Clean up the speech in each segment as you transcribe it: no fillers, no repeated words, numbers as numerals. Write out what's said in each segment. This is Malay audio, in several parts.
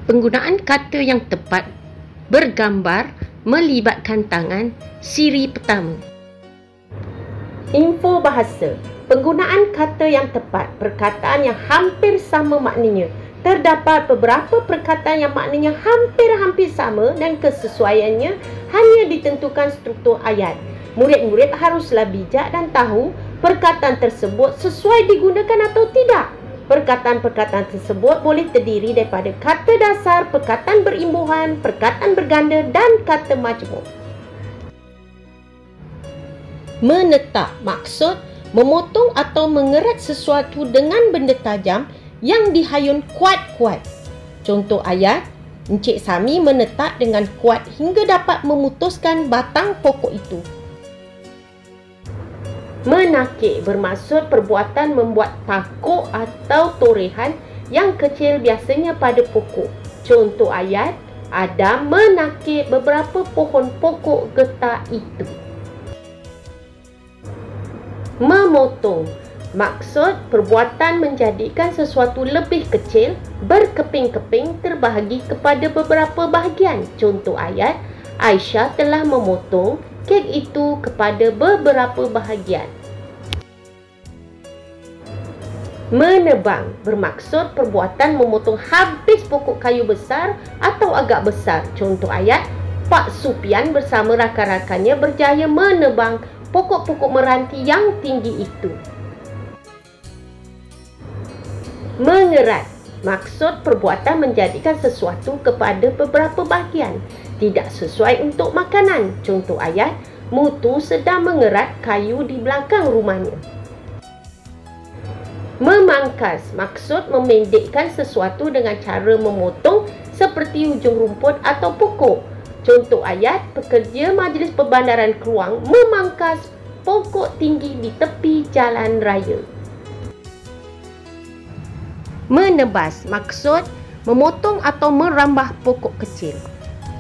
Penggunaan kata yang tepat bergambar melibatkan tangan. Siri pertama. Info bahasa. Penggunaan kata yang tepat, perkataan yang hampir sama maknanya. Terdapat beberapa perkataan yang maknanya hampir-hampir sama dan kesesuaiannya hanya ditentukan struktur ayat. Murid-murid haruslah bijak dan tahu perkataan tersebut sesuai digunakan atau tidak. Perkataan-perkataan tersebut boleh terdiri daripada kata dasar, perkataan berimbuhan, perkataan berganda dan kata majmuk. Menetak maksud memotong atau mengerat sesuatu dengan benda tajam yang dihayun kuat-kuat. Contoh ayat, Encik Sami menetak dengan kuat hingga dapat memutuskan batang pokok itu. Menakik bermaksud perbuatan membuat takuk atau torehan yang kecil biasanya pada pokok. Contoh ayat, Adam menakik beberapa pohon pokok getah itu. Memotong maksud perbuatan menjadikan sesuatu lebih kecil, berkeping-keping terbahagi kepada beberapa bahagian. Contoh ayat, Aisyah telah memotong kek itu kepada beberapa bahagian. Menebang bermaksud perbuatan memotong habis pokok kayu besar atau agak besar. Contoh ayat, Pak Supian bersama rakan-rakannya berjaya menebang pokok-pokok meranti yang tinggi itu. Mengerat maksud perbuatan menjadikan sesuatu kepada beberapa bahagian tidak sesuai untuk makanan. Contoh ayat, Mutu sedang mengerat kayu di belakang rumahnya. Memangkas maksud memendekkan sesuatu dengan cara memotong seperti hujung rumput atau pokok. Contoh ayat, pekerja Majlis Perbandaran Keluang memangkas pokok tinggi di tepi jalan raya. Menebas maksud memotong atau merambah pokok kecil.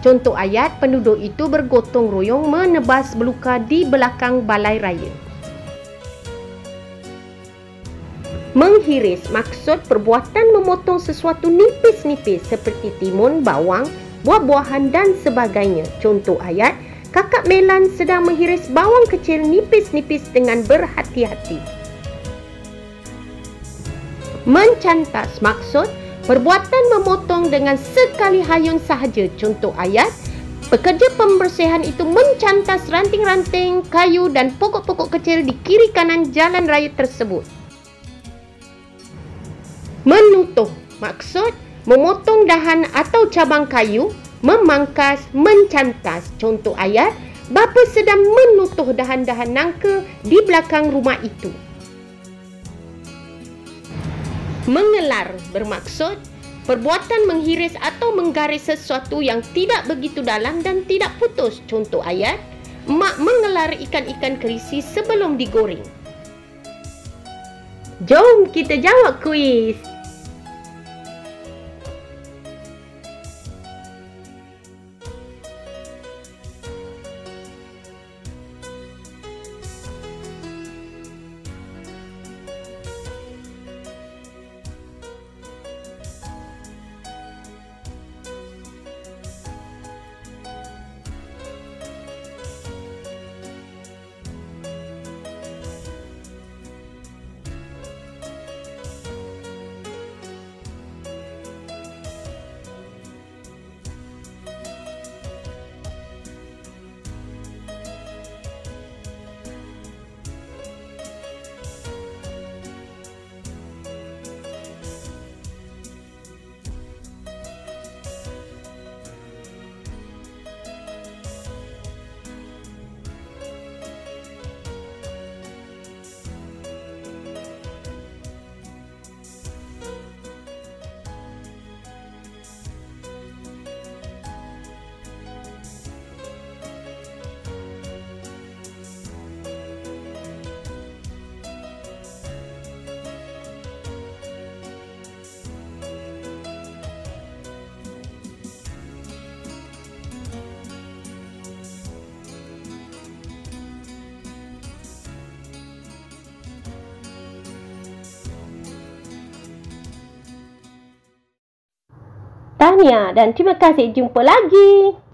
Contoh ayat, penduduk itu bergotong royong menebas beluka di belakang balai raya. Menghiris maksud perbuatan memotong sesuatu nipis-nipis seperti timun, bawang, buah-buahan dan sebagainya. Contoh ayat, Kakak Melan sedang menghiris bawang kecil nipis-nipis dengan berhati-hati. Mencantas maksud perbuatan memotong dengan sekali hayun sahaja. Contoh ayat, pekerja pembersihan itu mencantas ranting-ranting kayu dan pokok-pokok kecil di kiri kanan jalan raya tersebut. Menutuh maksud memotong dahan atau cabang kayu, memangkas, mencantas. Contoh ayat, bapa sedang menutuh dahan-dahan nangka di belakang rumah itu. Mengelar bermaksud perbuatan menghiris atau menggaris sesuatu yang tidak begitu dalam dan tidak putus. Contoh ayat, Mak mengelar ikan-ikan kerisi sebelum digoreng. Jom kita jawab kuis. Tahniah dan terima kasih. Jumpa lagi.